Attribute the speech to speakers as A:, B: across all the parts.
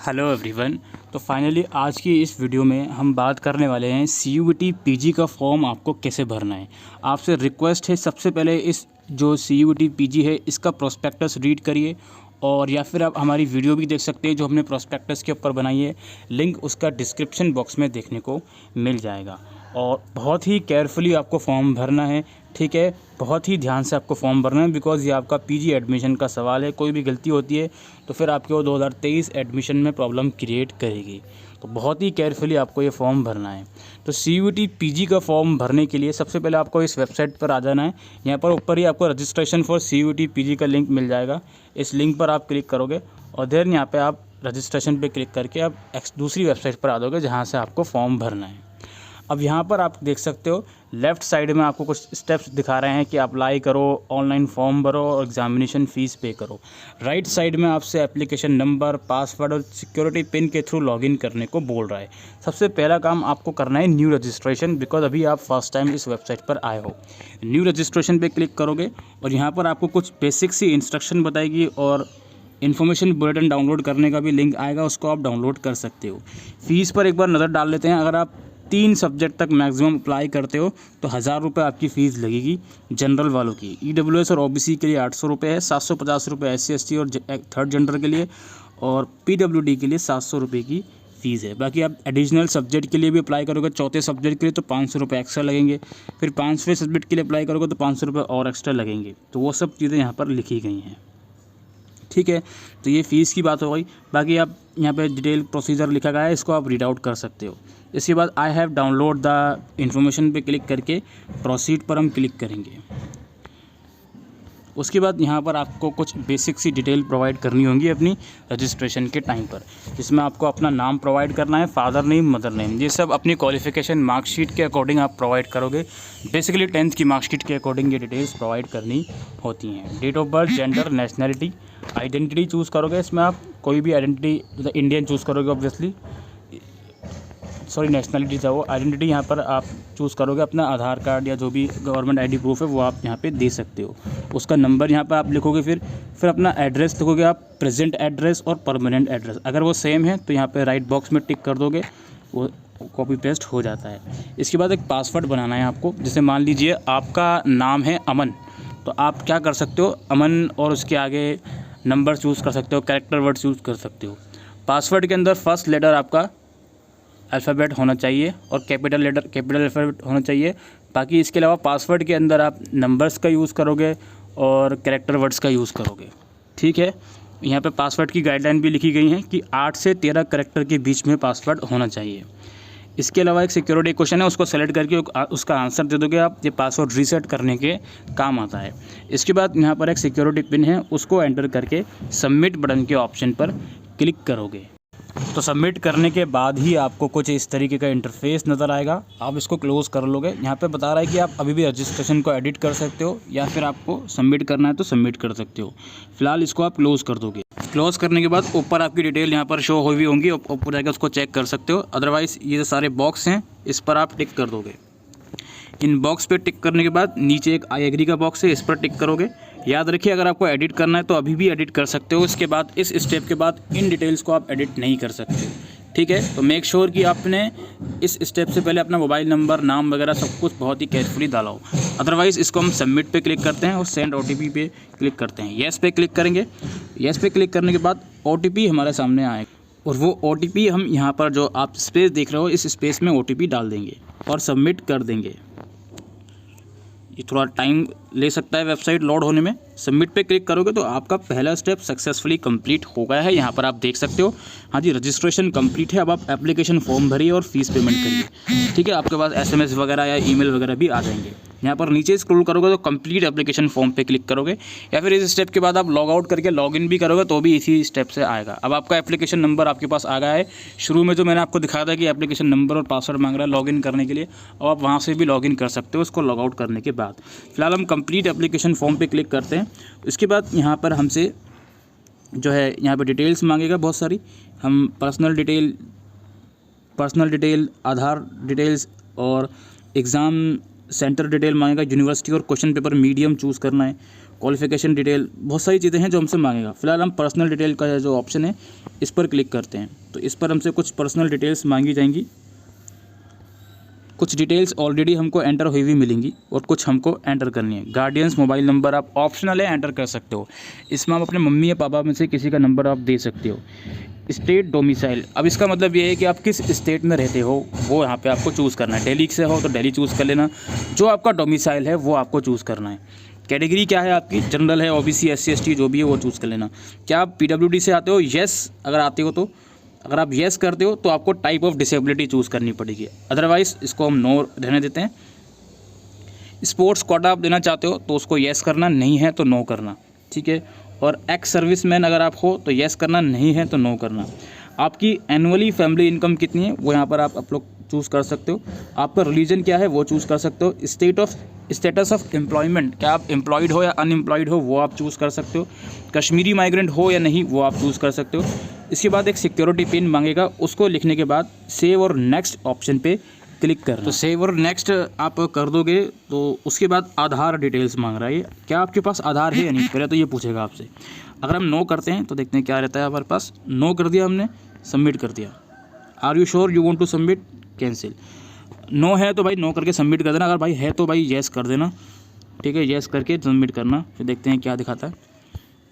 A: Hello everyone. तो finally आज की इस वीडियो में हम बात करने वाले हैं CUET पीजी का फॉर्म आपको कैसे भरना है। आपसे रिक्वेस्ट है सबसे पहले इस जो CUET पीजी है इसका प्रोस्पेक्टस रीड करिए, और या फिर आप हमारी वीडियो भी देख सकते हैं जो हमने प्रोस्पेक्टस के ऊपर बनाई है। लिंक उसका डिस्क्रिप्शन बॉक्स में देखने को मिल जाएगा। और बहुत ही केयरफुली आपको फॉर्म भरना है, ठीक है। बहुत ही ध्यान से आपको फॉर्म भरना है, बिकॉज़ ये आपका पीजी एडमिशन का सवाल है। कोई भी गलती होती है तो फिर आपके वो 2023 एडमिशन में प्रॉब्लम क्रिएट करेगी। तो बहुत ही केयरफुली आपको ये फॉर्म भरना है। तो CUET पीजी का फॉर्म भरने के लिए सबसे पहले आपको इस वेबसाइट पर आ जाना है। यहाँ पर ऊपर ही आपको रजिस्ट्रेशन फॉर CUET पीजी का लिंक मिल जाएगा। इस लिंक पर आप क्लिक करोगे और देन यहाँ पे आप रजिस्ट्रेशन पे क्लिक करके आप दूसरी वेबसाइट पर आ जाओगे जहाँ से आपको फॉर्म भरना है। अब यहाँ पर आप देख सकते हो लेफ़्ट साइड में आपको कुछ स्टेप्स दिखा रहे हैं कि अप्लाई करो, ऑनलाइन फॉर्म भरो और एग्जामिनेशन फ़ीस पे करो। राइट साइड में आपसे एप्लीकेशन नंबर, पासवर्ड और सिक्योरिटी पिन के थ्रू लॉगिन करने को बोल रहा है। सबसे पहला काम आपको करना है न्यू रजिस्ट्रेशन, बिकॉज अभी आप फर्स्ट टाइम इस वेबसाइट पर आए हो। न्यू रजिस्ट्रेशन पे क्लिक करोगे और यहाँ पर आपको कुछ बेसिक सी इंस्ट्रक्शन बताएगी और इन्फॉर्मेशन बुलेटिन डाउनलोड करने का भी लिंक आएगा, उसको आप डाउनलोड कर सकते हो। फ़ीस पर एक बार नज़र डाल लेते हैं। अगर आप 3 सब्जेक्ट तक मैक्सिमम अप्लाई करते हो तो 1000 रुपये आपकी फ़ीस लगेगी जनरल वालों की। EWS और OBC के लिए 800 रुपये है, 750 रुपये SC ST और थर्ड जेंडर के लिए, और PWD के लिए 700 रुपये की फ़ीस है। बाकी आप एडिशनल सब्जेक्ट के लिए भी अप्लाई करोगे, चौथे सब्जेक्ट के लिए तो 500 रुपये एक्स्ट्रा लगेंगे। फिर 5वें सब्जेक्ट के लिए अप्लाई करोगे तो 500 रुपये और एक्स्ट्रा लगेंगे। तो वो सब चीज़ें यहाँ पर लिखी गई हैं, ठीक है। तो ये फ़ीस की बात हो गई। बाकी आप यहाँ पे डिटेल प्रोसीजर लिखा गया है, इसको आप रीड आउट कर सकते हो। इसके बाद I have download the information पे क्लिक करके प्रोसीड पर हम क्लिक करेंगे। उसके बाद यहाँ पर आपको कुछ बेसिक सी डिटेल प्रोवाइड करनी होंगी अपनी रजिस्ट्रेशन के टाइम पर, जिसमें आपको अपना नाम प्रोवाइड करना है, फादर नेम, मदर नेम। ये सब अपनी क्वालिफ़िकेशन मार्कशीट के अकॉर्डिंग आप प्रोवाइड करोगे। बेसिकली 10th की मार्कशीट के अकॉर्डिंग ये डिटेल्स प्रोवाइड करनी होती हैं। Date of birth, gender, nationality, identity choose करोगे। इसमें आप कोई भी आइडेंटिटी, मतलब इंडियन चूज़ करोगे ऑब्वियसली, सॉरी नेशनैलिटी था वो। आइडेंटिटी यहाँ पर आप चूज़ करोगे अपना आधार कार्ड या जो भी गवर्नमेंट ID प्रूफ है वो आप यहाँ पे दे सकते हो। उसका नंबर यहाँ पे आप लिखोगे। फिर अपना एड्रेस लिखोगे आप, प्रेजेंट एड्रेस और परमानेंट एड्रेस। अगर वो सेम है तो यहाँ पे राइट बॉक्स में टिक कर दोगे, वो कॉपी पेस्ट हो जाता है। इसके बाद एक पासवर्ड बनाना है आपको। जैसे मान लीजिए आपका नाम है अमन, तो आप क्या कर सकते हो, अमन और उसके आगे नंबर चूज़ कर सकते हो, कैरेक्टर वर्ड चूज़ कर सकते हो। पासवर्ड के अंदर फर्स्ट लेटर आपका अल्फ़ाबेट होना चाहिए और कैपिटल लेटर कैपिटल अल्फ़ाबेट होना चाहिए। बाकी इसके अलावा पासवर्ड के अंदर आप नंबर्स का यूज़ करोगे और कैरेक्टर वर्ड्स का यूज़ करोगे, ठीक है। यहाँ पे पासवर्ड की गाइडलाइन भी लिखी गई है कि 8 से 13 कैरेक्टर के बीच में पासवर्ड होना चाहिए। इसके अलावा एक सिक्योरिटी क्वेश्चन है, उसको सेलेक्ट करके उसका आंसर दे दोगे आप। ये पासवर्ड रीसेट करने के काम आता है। इसके बाद यहाँ पर एक सिक्योरिटी पिन है, उसको एंटर करके सबमिट बटन के ऑप्शन पर क्लिक करोगे। तो सबमिट करने के बाद ही आपको कुछ इस तरीके का इंटरफेस नज़र आएगा। आप इसको क्लोज़ कर लोगे। यहाँ पे बता रहा है कि आप अभी भी रजिस्ट्रेशन को एडिट कर सकते हो या फिर आपको सबमिट करना है तो सबमिट कर सकते हो। फिलहाल इसको आप क्लोज़ कर दोगे। क्लोज़ करने के बाद ऊपर आपकी डिटेल यहाँ पर शो हुई होंगी, ऊपर जाकर उसको चेक कर सकते हो। अदरवाइज़ ये जो सारे बॉक्स हैं इस पर आप टिक कर दोगे। इन बॉक्स पे टिक करने के बाद नीचे एक आई एग्री का बॉक्स है, इस पर टिक करोगे। याद रखिए अगर आपको एडिट करना है तो अभी भी एडिट कर सकते हो। इसके बाद इस स्टेप के बाद इन डिटेल्स को आप एडिट नहीं कर सकते, ठीक है। तो मेक श्योर कि आपने इस स्टेप से पहले अपना मोबाइल नंबर, नाम वगैरह सब कुछ बहुत ही केयरफुली डाला हो। अदरवाइज़ इसको हम सबमिट पे क्लिक करते हैं और सेंड OTP पे क्लिक करते हैं। येस पे क्लिक करेंगे। येस पे क्लिक करने के बाद OTP हमारे सामने आएगा और वो OTP हम यहाँ पर जो आप स्पेस देख रहे हो इस स्पेस में OTP डाल देंगे और सबमिट कर देंगे। ये थोड़ा टाइम ले सकता है वेबसाइट लोड होने में। सबमिट पे क्लिक करोगे तो आपका पहला स्टेप सक्सेसफुली कंप्लीट हो गया है। यहाँ पर आप देख सकते हो, हाँ जी, रजिस्ट्रेशन कंप्लीट है। अब आप एप्लीकेशन फॉर्म भरिए और फीस पेमेंट करिए, ठीक है। आपके पास SMS वगैरह या ईमेल वगैरह भी आ जाएंगे। यहाँ पर नीचे स्क्रॉल करोगे तो कंप्लीट एप्लीकेशन फॉर्म पे क्लिक करोगे, या फिर इस स्टेप के बाद आप लॉग आउट करके लॉगिन भी करोगे तो भी इसी स्टेप से आएगा। अब आपका एप्लीकेशन नंबर आपके पास आ गया है। शुरू में जो मैंने आपको दिखाया था कि एप्लीकेशन नंबर और पासवर्ड मांग रहा है लॉगिन करने के लिए, अब आप वहाँ से भी लॉगिन कर सकते हो उसको लॉग आउट करने के बाद। फिलहाल हम कंप्लीट एप्लीकेशन फॉर्म पे क्लिक करते हैं। इसके बाद यहाँ पर हमसे जो है यहाँ पे डिटेल्स मांगेगा बहुत सारी। हम पर्सनल डिटेल, आधार डिटेल्स और एग्ज़ाम सेंटर डिटेल मांगेगा, यूनिवर्सिटी और क्वेश्चन पेपर मीडियम चूज़ करना है, क्वालिफिकेशन डिटेल, बहुत सारी चीज़ें हैं जो हमसे मांगेगा। फिलहाल हम पर्सनल डिटेल का जो ऑप्शन है इस पर क्लिक करते हैं। तो इस पर हमसे कुछ पर्सनल डिटेल्स मांगी जाएंगी। कुछ डिटेल्स ऑलरेडी हमको एंटर हुई हुई मिलेंगी और कुछ हमको एंटर करनी है। गार्डियंस मोबाइल नंबर आप ऑप्शनल है, एंटर कर सकते हो। इसमें आप अपने मम्मी या पापा में से किसी का नंबर आप दे सकते हो। स्टेट डोमिसाइल, अब इसका मतलब ये है कि आप किस स्टेट में रहते हो वो यहाँ पे आपको चूज़ करना है। दिल्ली से हो तो दिल्ली चूज़ कर लेना, जो आपका डोमिसाइल है वो आपको चूज़ करना है। कैटेगरी क्या है आपकी, जनरल है, ओबीसी, एससी, एसटी जो भी है वो चूज़ कर लेना। क्या आप पीडब्ल्यूडी से आते हो, येस अगर आते हो तो। अगर आप येस करते हो तो आपको टाइप ऑफ डिसेबिलिटी चूज़ करनी पड़ेगी, अदरवाइज़ इसको हम नो रहने देते हैं। स्पोर्ट्स कोटा आप देना चाहते हो तो उसको येस करना, नहीं है तो नो करना, ठीक है। और एक्स सर्विसमैन अगर आप हो तो येस करना, नहीं है तो नो करना। आपकी एनुअली फैमिली इनकम कितनी है वो यहाँ पर आप लोग चूज़ कर सकते हो। आपका रिलीजन क्या है वो चूज़ कर सकते हो। स्टेटस ऑफ एम्प्लॉयमेंट, क्या आप एम्प्लॉयड हो या अनएम्प्लॉयड हो वो आप चूज़ कर सकते हो। कश्मीरी माइग्रेंट हो या नहीं वो आप चूज़ कर सकते हो। इसके बाद एक सिक्योरिटी पिन मांगेगा, उसको लिखने के बाद सेव और नेक्स्ट ऑप्शन पे क्लिक करना। तो सेव और नेक्स्ट आप कर दोगे तो उसके बाद आधार डिटेल्स मांग रहा है। क्या आपके पास आधार है या नहीं, पहले तो ये पूछेगा आपसे। अगर हम नो करते हैं तो देखते हैं क्या रहता है हमारे पास। नो कर दिया हमने, सबमिट कर दिया। Are you sure you want to submit, cancel. No है तो भाई नो करके सबमिट कर देना, अगर भाई है तो भाई येस कर देना, ठीक है। येस करके सबमिट करना, फिर देखते हैं क्या दिखाता है।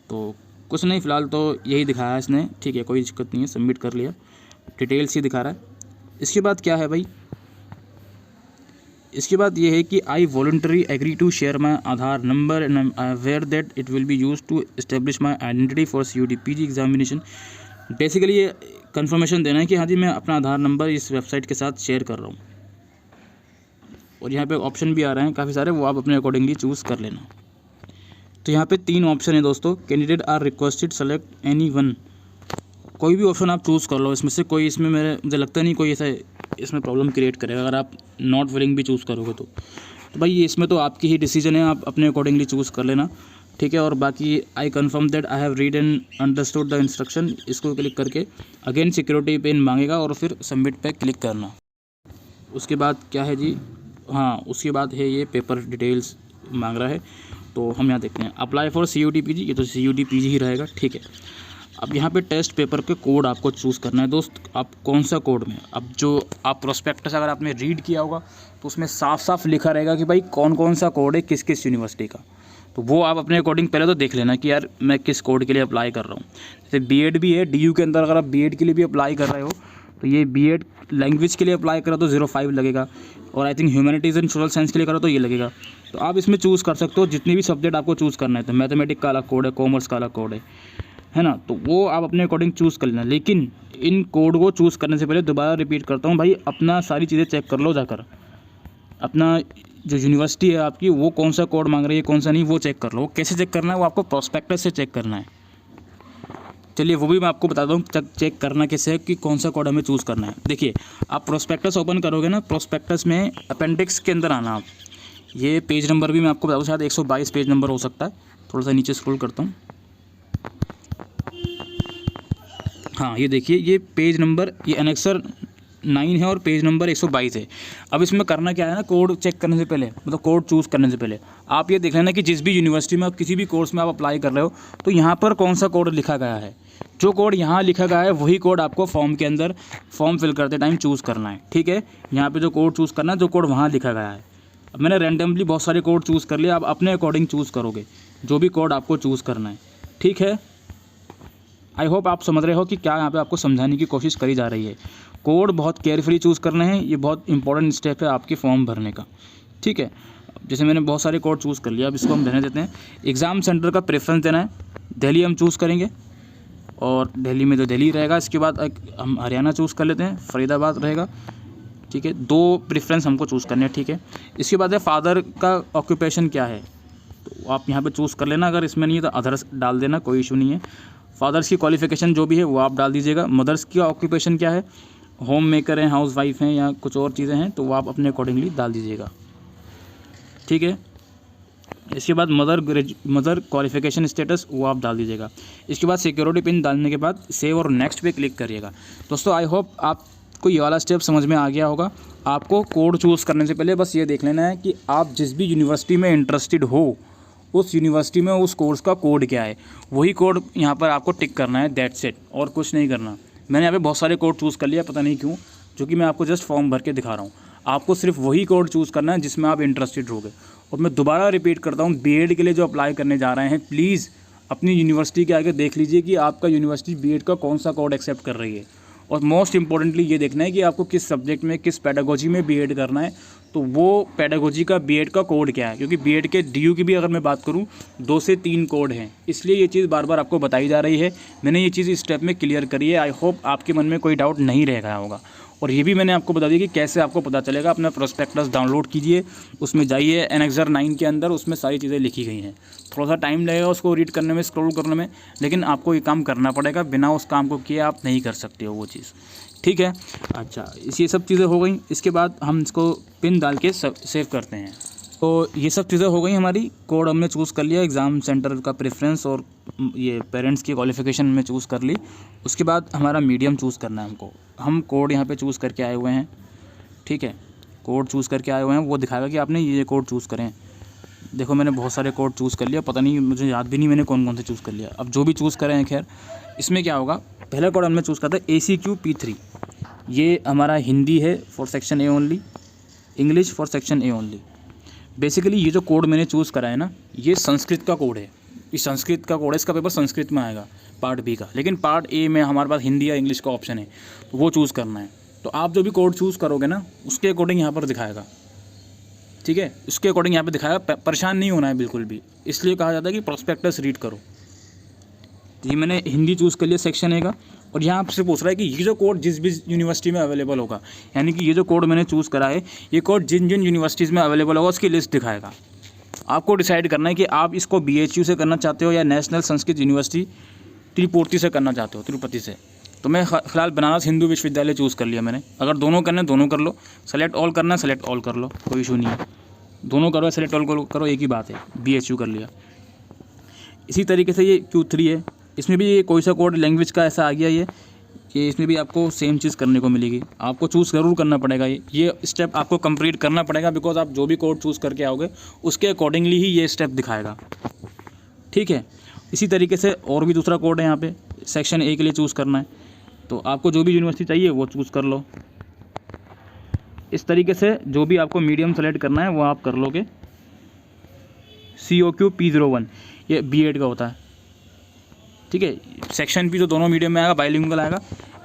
A: तो कुछ नहीं, फ़िलहाल तो यही दिखाया है इसने, ठीक है, कोई दिक्कत नहीं है, सबमिट कर लिया। डिटेल्स ही दिखा रहा है। इसके बाद क्या है भाई, इसके बाद ये है कि I voluntary agree to share my Aadhaar number and where that it will be use to establish my identity for CUET PG examination. Basically ये कंफर्मेशन देना है कि हाँ जी मैं अपना आधार नंबर इस वेबसाइट के साथ शेयर कर रहा हूँ। और यहाँ पे ऑप्शन भी आ रहे हैं काफ़ी सारे, वो आप अपने अकॉर्डिंगली चूज़ कर लेना। तो यहाँ पे 3 ऑप्शन है दोस्तों। Candidate are requested select any one, कोई भी ऑप्शन आप चूज़ कर लो इसमें से कोई। इसमें मुझे लगता नहीं कोई ऐसा इसमें प्रॉब्लम क्रिएट करेगा अगर आप नॉट विलिंग भी चूज़ करोगे तो भाई ये इसमें तो आपकी ही डिसीजन है, आप अपने अकॉर्डिंगली चूज़ कर लेना, ठीक है। और बाकी I confirm that I have read and understood the instruction, इसको क्लिक करके अगेन सिक्योरिटी पिन मांगेगा और फिर सबमिट पे क्लिक करना। उसके बाद क्या है जी, हाँ उसके बाद है ये पेपर डिटेल्स मांग रहा है। तो हम यहाँ देखते हैं अप्लाई फॉर CUET PG, ये तो CUET PG ही रहेगा, ठीक है। अब यहाँ पे टेस्ट पेपर के कोड आपको चूज़ करना है दोस्त, आप कौन सा कोड में। अब जो आप प्रोस्पेक्टस अगर आपने रीड किया होगा तो उसमें साफ साफ लिखा रहेगा कि भाई कौन कौन सा कोड है किस किस यूनिवर्सिटी का। तो वो आप अपने अकॉर्डिंग पहले तो देख लेना कि यार मैं किस कोड के लिए अप्लाई कर रहा हूँ। जैसे B.Ed भी है, DU के अंदर अगर आप B.Ed के लिए भी अप्लाई कर रहे हो तो ये B.Ed लैंग्वेज के लिए अप्लाई करो तो 05 लगेगा, और I think humanities and social science के लिए करो तो ये लगेगा। तो आप इसमें चूज़ कर सकते हो जितनी भी सब्जेक्ट आपको चूज़ करना है। तो मैथमेटिक्स का अलग कोड है, कॉमर्स का अलग कोड है ना, तो वो आप अपने अकॉर्डिंग चूज़ कर लेना। लेकिन इन कोड को चूज़ करने से पहले दोबारा रिपीट करता हूँ भाई, अपना सारी चीज़ें चेक कर लो जाकर। अपना जो यूनिवर्सिटी है आपकी वो कौन सा कोड मांग रही है कौन सा नहीं वो चेक कर लो। कैसे चेक करना है वो आपको प्रोस्पेक्टस से चेक करना है। चलिए वो भी मैं आपको बताता हूँ चेक करना कैसे है कि कौन सा कोड हमें चूज़ करना है। देखिए आप प्रोस्पेक्टस ओपन करोगे ना, प्रोस्पेक्टस में अपेंडिक्स के अंदर आना आप। ये पेज नंबर भी मैं आपको बताऊँ, शायद 122 पेज नंबर हो सकता है, थोड़ा सा नीचे स्क्रॉल करता हूँ। हाँ ये देखिए ये पेज नंबर, ये एनेक्सर 9 है और पेज नंबर 122 है। अब इसमें करना क्या है ना, कोड चेक करने से पहले, मतलब कोड चूज़ करने से पहले आप ये देख लेना कि जिस भी यूनिवर्सिटी में आप किसी भी कोर्स में आप अप्लाई कर रहे हो तो यहाँ पर कौन सा कोड लिखा गया है। जो कोड यहाँ लिखा गया है वही कोड आपको फॉर्म के अंदर फॉर्म फिल करते टाइम चूज़ करना है, ठीक है। यहाँ पर जो कोड चूज़ करना है जो कोड वहाँ लिखा गया है। अब मैंने रैंडमली बहुत सारे कोड चूज़ कर लिया, आप अपने अकॉर्डिंग चूज़ करोगे जो भी कोड आपको चूज़ करना है, ठीक है। आई होप आप समझ रहे हो कि क्या यहाँ पे आपको समझाने की कोशिश करी जा रही है। कोड बहुत केयरफुली चूज़ करने हैं, ये बहुत इंपॉर्टेंट स्टेप है आपके फॉर्म भरने का, ठीक है। जैसे मैंने बहुत सारे कोड चूज़ कर लिया, अब इसको हम रहने देते हैं। एग्ज़ाम सेंटर का प्रेफरेंस देना है, दिल्ली हम चूज़ करेंगे और दिल्ली में तो दिल्ली रहेगा। इसके बाद हम हरियाणा चूज़ कर लेते हैं, फरीदाबाद रहेगा, ठीक है। 2 प्रेफरेंस हमको चूज़ करने हैं, ठीक है। इसके बाद है फादर का ऑक्यूपेशन क्या है, तो आप यहाँ पे चूज़ कर लेना। अगर इसमें नहीं है तो अदर्स डाल देना, कोई इशू नहीं है। फादर्स की क्वालिफ़िकेशन जो भी है वो आप डाल दीजिएगा। मदर्स की ऑक्यूपेशन क्या है, होम मेकर हैं, हाउस वाइफ हैं या कुछ और चीज़ें हैं, तो वो आप अपने अकॉर्डिंगली डाल दीजिएगा, ठीक है। इसके बाद मदर क्वालिफ़िकेशन स्टेटस वो आप डाल दीजिएगा। इसके बाद सिक्योरिटी पिन डालने के बाद सेव और नेक्स्ट पे क्लिक करिएगा। दोस्तों आई होप आप आपको ये वाला स्टेप समझ में आ गया होगा। आपको कोड चूज़ करने से पहले बस ये देख लेना है कि आप जिस भी यूनिवर्सिटी में इंटरेस्टेड हो उस यूनिवर्सिटी में उस कोर्स का कोड क्या है, वही कोड यहाँ पर आपको टिक करना है, दैट्स इट, और कुछ नहीं करना। मैंने यहाँ पे बहुत सारे कोड चूज़ कर लिया, पता नहीं क्यों, जो कि मैं आपको जस्ट फॉर्म भर के दिखा रहा हूँ। आपको सिर्फ वही कोड चूज़ करना है जिसमें आप इंटरेस्टेड होगे। और मैं दोबारा रिपीट करता हूँ, बीएड के लिए जो अप्लाई करने जा रहे हैं, प्लीज़ अपनी यूनिवर्सिटी के आगे देख लीजिए कि आपका यूनिवर्सिटी बीएड का कौन सा कोड एक्सेप्ट कर रही है। और मोस्ट इंपॉर्टेंटली ये देखना है कि आपको किस सब्जेक्ट में, किस पेडागोजी में बीएड करना है, तो वो पेडागोजी का बीएड का कोड क्या है। क्योंकि बीएड के डीयू की भी अगर मैं बात करूँ 2 से 3 कोड हैं, इसलिए ये चीज़ बार बार आपको बताई जा रही है। मैंने ये चीज़ इस स्टेप में क्लियर करी है। आई होप आपके मन में कोई डाउट नहीं रह गया होगा। और ये भी मैंने आपको बता दिया कि कैसे आपको पता चलेगा। अपना प्रोस्पेक्टस डाउनलोड कीजिए, उसमें जाइए एनेक्सर 9 के अंदर, उसमें सारी चीज़ें लिखी गई हैं। थोड़ा सा टाइम लगेगा उसको रीड करने में, स्क्रॉल करने में, लेकिन आपको ये काम करना पड़ेगा। बिना उस काम को किए आप नहीं कर सकते हो वो चीज़, ठीक है। अच्छा, ये सब चीज़ें हो गई। इसके बाद हम इसको पिन डाल के सेव करते हैं। तो ये सब चीज़ें हो गई हमारी। कोड हमने चूज़ कर लिया, एग्ज़ाम सेंटर का प्रेफरेंस और ये पेरेंट्स की क्वालिफ़िकेशन में चूज़ कर ली। उसके बाद हमारा मीडियम चूज़ करना है हमको। हम कोड यहाँ पे चूज़ करके आए हुए हैं, ठीक है। कोड चूज़ करके आए हुए हैं, वो दिखाएगा कि आपने ये कोड चूज़ करें। देखो मैंने बहुत सारे कोड चूज़ कर लिया, पता नहीं, मुझे याद भी नहीं मैंने कौन कौन से चूज़ कर लिया। अब जो भी चूज़ करें, खैर इसमें क्या होगा, पहला कोड हमने चूज़ करा था ACQ-P3। ये हमारा हिंदी है for section A only, English for section A only. Basically ये जो कोड मैंने चूज़ करा है ना, ये संस्कृत का कोड है। ये संस्कृत का कोड है, इसका पेपर संस्कृत में आएगा पार्ट बी का। लेकिन पार्ट ए में हमारे पास हिंदी या इंग्लिश का ऑप्शन है, तो वो चूज़ करना है। तो आप जो भी कोड चूज़ करोगे ना, उसके अकॉर्डिंग यहाँ पर दिखाएगा, ठीक है। उसके अकॉर्डिंग यहाँ पर दिखाएगा। परेशान नहीं होना है बिल्कुल भी, इसलिए कहा जाता है कि प्रोस्पेक्टस रीड करो। ये मैंने हिंदी चूज़ कर लिया सेक्शन ए का। और यहाँ आपसे पूछ रहा है कि ये जो कोड जिस भी यूनिवर्सिटी में अवेलेबल होगा, यानी कि ये जो कोड मैंने चूज़ करा है, ये कोड जिन जिन यूनिवर्सिटीज़ में अवेलेबल होगा उसकी लिस्ट दिखाएगा। आपको डिसाइड करना है कि आप इसको BHU से करना चाहते हो या नेशनल संस्कृत यूनिवर्सिटी त्रिपुर्ति से करना चाहते हो, तिरुपति से। तो मैं फ़िलहाल बनारस हिंदू विश्वविद्यालय चूज़ कर लिया मैंने। अगर दोनों करना है दोनों कर लो, सेलेक्ट ऑल करना है सेलेक्ट ऑल कर लो, कोई इशू नहीं है। दोनों करो सेलेक्ट ऑल करो, एक ही बात है। BHU कर लिया। इसी तरीके से ये Q3 है, इसमें भी ये कोई सा कोड लैंग्वेज का ऐसा आ गया ये कि इसमें भी आपको सेम चीज़ करने को मिलेगी। आपको चूज़ ज़रूर करना पड़ेगा, ये स्टेप आपको कंप्लीट करना पड़ेगा, बिकॉज आप जो भी कोड चूज़ करके आओगे उसके अकॉर्डिंगली ही ये स्टेप दिखाएगा, ठीक है। इसी तरीके से और भी दूसरा कोड है यहाँ पे, सेक्शन ए के लिए चूज़ करना है। तो आपको जो भी यूनिवर्सिटी चाहिए वो चूज़ कर लो। इस तरीके से जो भी आपको मीडियम सेलेक्ट करना है वो आप कर लोगे। COQ-P01 ये BEd का होता है, ठीक है। सेक्शन भी तो दोनों मीडियम में आएगा, बाइलिंगुअल आएगा।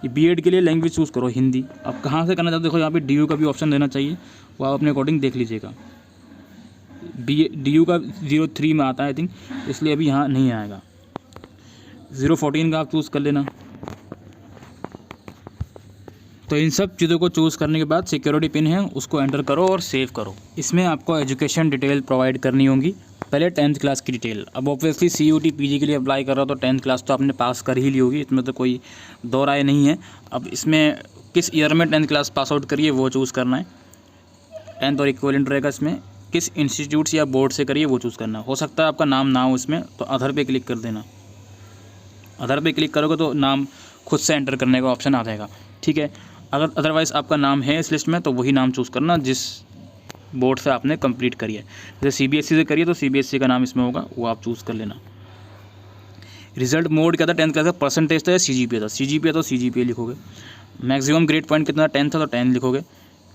A: ये BEd के लिए लैंग्वेज चूज़ करो हिंदी। अब कहाँ से करना चाहते हो, देखो यहाँ पे DU का भी ऑप्शन देना चाहिए, वो आप अपने अकॉर्डिंग देख लीजिएगा। DU का 03 में आता है आई थिंक, इसलिए अभी यहाँ नहीं आएगा। 014 का आप चूज़ कर लेना। तो इन सब चीज़ों को चूज़ करने के बाद सिक्योरिटी पिन है उसको एंटर करो और सेव करो। इसमें आपको एजुकेशन डिटेल प्रोवाइड करनी होगी, पहले 10th क्लास की डिटेल। अब ऑब्वियसली CUT PG के लिए अप्लाई कर रहा हो तो 10th क्लास तो आपने पास कर ही ली होगी, इसमें तो कोई दो राय नहीं है। अब इसमें किस ईयर में 10th क्लास पास आउट करिए वो चूज़ करना है, 10th और इक्विवेलेंट रहेगा। इसमें किस इंस्टीट्यूट से या बोर्ड से करिए वो चूज़ करना है। हो सकता है आपका नाम ना हो इसमें, तो अदर पे क्लिक कर देना। अदर पे क्लिक करोगे तो नाम खुद से एंटर करने का ऑप्शन आ जाएगा, ठीक है। अगर अदरवाइज़ आपका नाम है इस लिस्ट में तो वही नाम चूज़ करना जिस बोर्ड से आपने कंप्लीट करी है। जैसे CBSE से करिए तो CBSE का नाम इसमें होगा, वो आप चूज़ कर लेना। रिजल्ट मोड क्या था, 10th क्लास का परसेंटेज था या CGPA था। CGPA तो CGPA लिखोगे। मैक्सिमम ग्रेड पॉइंट कितना, 10 था तो 10 लिखोगे।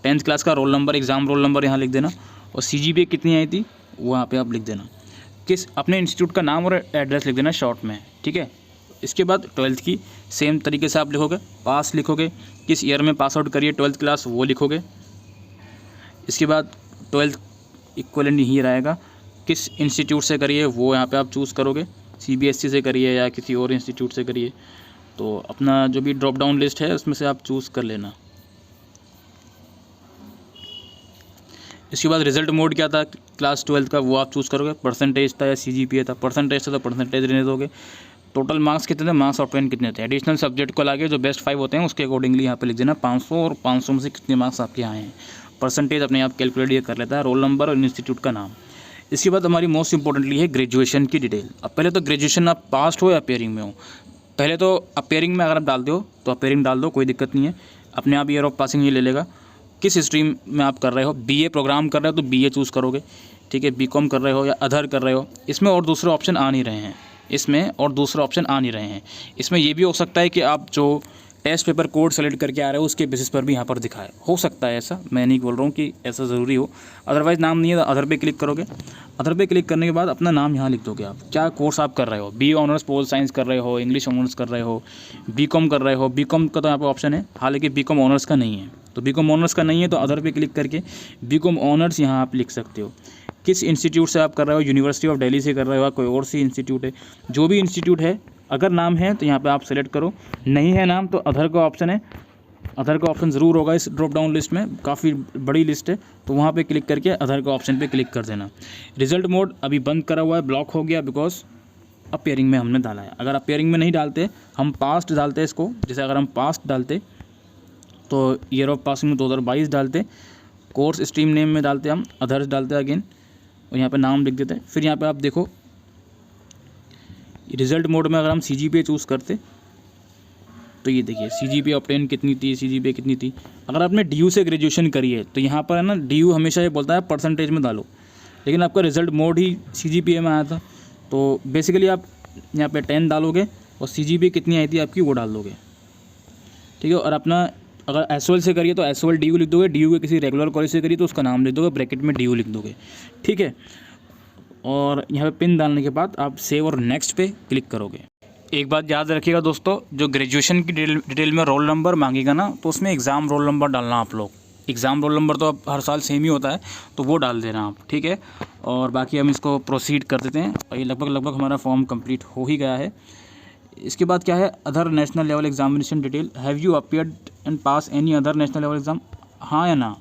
A: 10th क्लास का roll number, exam roll number यहाँ लिख देना। और CGPA कितनी आई थी वहाँ पे आप लिख देना। किस अपने इंस्टीट्यूट का नाम और एड्रेस लिख देना शॉर्ट में, ठीक है। इसके बाद 12th की सेम तरीके से आप लिखोगे, पास लिखोगे, किस ईयर में पास आउट करिए 12th क्लास वो लिखोगे। इसके बाद 12th इक्वलेंट यही रहेगा, किस इंस्टीट्यूट से करिए वो यहाँ पे आप चूज़ करोगे। CBSE से करिए या किसी और इंस्टीट्यूट से करिए, तो अपना जो भी ड्रॉप डाउन लिस्ट है उसमें से आप चूज़ कर लेना। इसके बाद रिजल्ट मोड क्या था क्लास 12th का वो आप चूज़ करोगे। परसेंटेज था या CGPA था, परसेंटेज था तो परसेंटेज रहने दोगे। टोटल मार्क्स कितने थे, मार्क्स ऑफ 10 कितने थे। एडिशनल सब्जेक्ट को लाके जो बेस्ट 5 होते हैं उसके अकॉर्डिंगली यहाँ पे लिख देना 500, और 500 में से कितने मार्क्स आपके आए हैं। परसेंटेज अपने आप कैलकुलेट ये कर लेता है, रोल नंबर और इंस्टीट्यूट का नाम। इसके बाद हमारी मोस्ट इंपॉर्टेंटली है ग्रेजुएशन की डिटेल। अब पहले तो ग्रेजुएशन आप पास्ट हो या अपेयरिंग में हो। पहले तो अपेयरिंग में अगर आप डालते हो तो अपेयरिंग डाल दो, कोई दिक्कत नहीं है। अपने आप ईयर ऑफ पासिंग ये ले लेगा। किस स्ट्रीम में आप कर रहे हो, बीए प्रोग्राम कर रहे हो तो बीए चूज़ करोगे, ठीक है। बीकॉम कर रहे हो या अदर कर रहे हो, इसमें और दूसरे ऑप्शन आ नहीं रहे हैं, इसमें ये भी हो सकता है कि आप जो टेस्ट पेपर कोड सेलेक्ट करके आ रहे हो उसके बेसिस पर भी यहाँ पर दिखाए, हो सकता है ऐसा, मैं नहीं बोल रहा हूँ कि ऐसा ज़रूरी हो। अदरवाइज़ नाम नहीं है तो अदर पे क्लिक करोगे। अदर पे क्लिक करने के बाद अपना नाम यहाँ लिख दोगे, आप क्या कोर्स आप कर रहे हो, बी ऑनर्स पोल साइंस कर रहे हो, इंग्लिश ऑनर्स कर रहे हो, बीकॉम कर रहे हो। बीकॉम का तो यहाँ पर ऑप्शन है, हालांकि बीकॉम ऑनर्स का नहीं है, तो बीकॉम ऑनर्स का नहीं है तो अदर पे क्लिक करके बीकॉम ऑनर्स यहाँ आप लिख सकते हो। किस इंस्टीट्यूट से आप कर रहे हो, यूनिवर्सिटी ऑफ दिल्ली से कर रहे हो, कोई और सी इंस्टीट्यूट है, जो भी इंस्टीट्यूट है, अगर नाम है तो यहाँ पे आप सेलेक्ट करो, नहीं है नाम तो अदर का ऑप्शन है। अदर का ऑप्शन ज़रूर होगा इस ड्रॉप डाउन लिस्ट में, काफ़ी बड़ी लिस्ट है, तो वहाँ पे क्लिक करके अदर का ऑप्शन पे क्लिक कर देना। रिजल्ट मोड अभी बंद करा हुआ है, ब्लॉक हो गया बिकॉज अपेयरिंग में हमने डाला है। अगर अपेयरिंग में नहीं डालते, हम पास्ट डालते इसको, जैसे अगर हम पास्ट डालते तो ईयर ऑफ पासिंग में 2022 डालते, कोर्स स्ट्रीम नेम में डालते हम अदर्स डालते अगेन, और यहाँ पे नाम लिख देते। फिर यहाँ पे आप देखो रिज़ल्ट मोड में अगर हम CGPA चूज़ करते तो ये देखिए CGPA ऑब्टेन कितनी थी, CGPA कितनी थी। अगर आपने DU से ग्रेजुएशन करी है तो यहाँ पर है ना, DU हमेशा ये बोलता है परसेंटेज में डालो, लेकिन आपका रिज़ल्ट मोड ही CGPA में आया था, तो बेसिकली आप यहाँ पे 10 डालोगे और CGPA कितनी आई थी आपकी वो डाल दोगे, ठीक है। और अपना अगर SOL से करिए तो SOL DU लिख दोगे, DU के किसी रेगुलर कॉलेज से करिए तो उसका नाम लिख दोगे, ब्रैकेट में DU लिख दोगे, ठीक है। और यहाँ पे पिन डालने के बाद आप सेव और नेक्स्ट पे क्लिक करोगे। एक बात याद रखिएगा दोस्तों, जो ग्रेजुएशन की डिटेल में रोल नंबर मांगेगा ना, तो उसमें एग्ज़ाम रोल नंबर डालना आप लोग। एग्ज़ाम रोल नंबर तो अब हर साल सेम ही होता है, तो वो डाल देना आप, ठीक है। और बाकी हम इसको प्रोसीड कर देते हैं, और ये लगभग हमारा फॉर्म कंप्लीट हो ही गया है। इसके बाद क्या है, other national level examination detail, have you appeared and pass any other national level exam, हाँ या ना,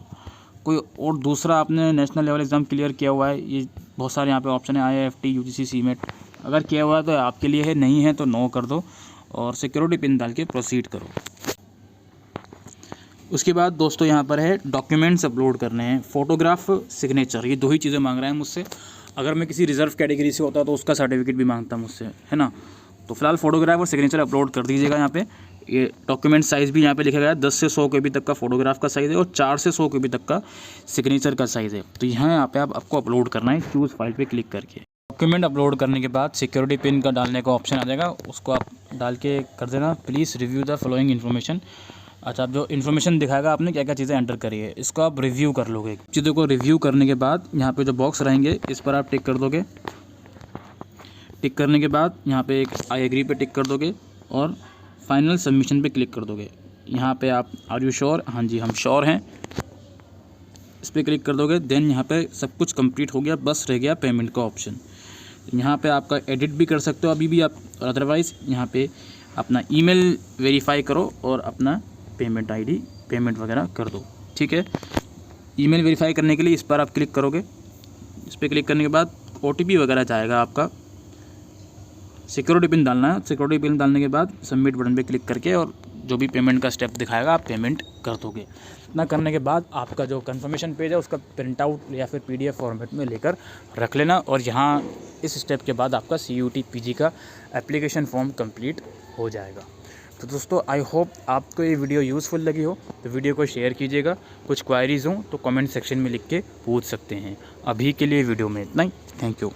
A: कोई और दूसरा आपने नेशनल लेवल एग्ज़ाम क्लियर किया हुआ है। ये बहुत सारे यहाँ पे ऑप्शन है, IIFT, UGC, CMET, अगर किया हुआ है तो आपके लिए है, नहीं है तो नो कर दो और सिक्योरिटी पिन डाल के प्रोसीड करो। उसके बाद दोस्तों यहाँ पर है डॉक्यूमेंट्स अपलोड करने हैं, फ़ोटोग्राफ, सिग्नेचर, ये दो ही चीज़ें मांग रहे हैं मुझसे। अगर मैं किसी रिजर्व कैटेगरी से होता तो उसका सर्टिफिकेट भी मांगता मुझसे, है ना। तो फिलहाल फ़ोटोग्राफ और सिग्नेचर अपलोड कर दीजिएगा। यहाँ पे ये डॉक्यूमेंट साइज़ भी यहाँ पे लिखा गया है, 10 से 100 KB तक का फोटोग्राफ का साइज़ है और 4 से 100 KB तक का सिग्नेचर का साइज़ है। तो यहाँ पे आपको अपलोड करना है, चूज़ फाइल पे क्लिक करके। डॉक्यूमेंट अपलोड करने के बाद सिक्योरिटी पिन का डालने का ऑप्शन आ जाएगा, उसको आप डाल के कर देना। Please review the following information. अच्छा, आप जो इन्फॉर्मेशन दिखाएगा आपने क्या क्या चीज़ें एंटर करी है, इसको आप रिव्यू कर लोगे। चीज़ों को रिव्यू करने के बाद यहाँ पे जो बॉक्स रहेंगे इस पर आप टिक कर दोगे। टिक करने के बाद यहाँ पे एक आई एग्री पे टिक कर दोगे और फाइनल सबमिशन पे क्लिक कर दोगे। यहाँ पे आप आर यू श्योर, हाँ जी हम श्योर हैं, इस पर क्लिक कर दोगे। देन यहाँ पे सब कुछ कंप्लीट हो गया, बस रह गया पेमेंट का ऑप्शन। यहाँ पे आपका एडिट भी कर सकते हो अभी भी आप, अदरवाइज़ यहाँ पे अपना ईमेल वेरीफाई करो और अपना पेमेंट ID पेमेंट वगैरह कर दो, ठीक है। ईमेल वेरीफाई करने के लिए इस पर आप क्लिक करोगे। इस पर क्लिक करने के बाद OTP वगैरह जाएगा आपका, सिक्योरिटी पिन डालना है। सिक्योरिटी पिन डालने के बाद सबमिट बटन पे क्लिक करके और जो भी पेमेंट का स्टेप दिखाएगा आप पेमेंट कर दोगे। इतना करने के बाद आपका जो कंफर्मेशन पेज है उसका प्रिंट आउट या फिर PDF फॉर्मेट में लेकर रख लेना। और यहाँ इस स्टेप के बाद आपका CUET PG का एप्लीकेशन फॉर्म कंप्लीट हो जाएगा। तो दोस्तों आई होप आपको ये वीडियो यूज़फुल लगी हो, तो वीडियो को शेयर कीजिएगा। कुछ क्वायरीज़ हों तो कमेंट सेक्शन में लिख के पूछ सकते हैं। अभी के लिए वीडियो में इतना ही, थैंक यू।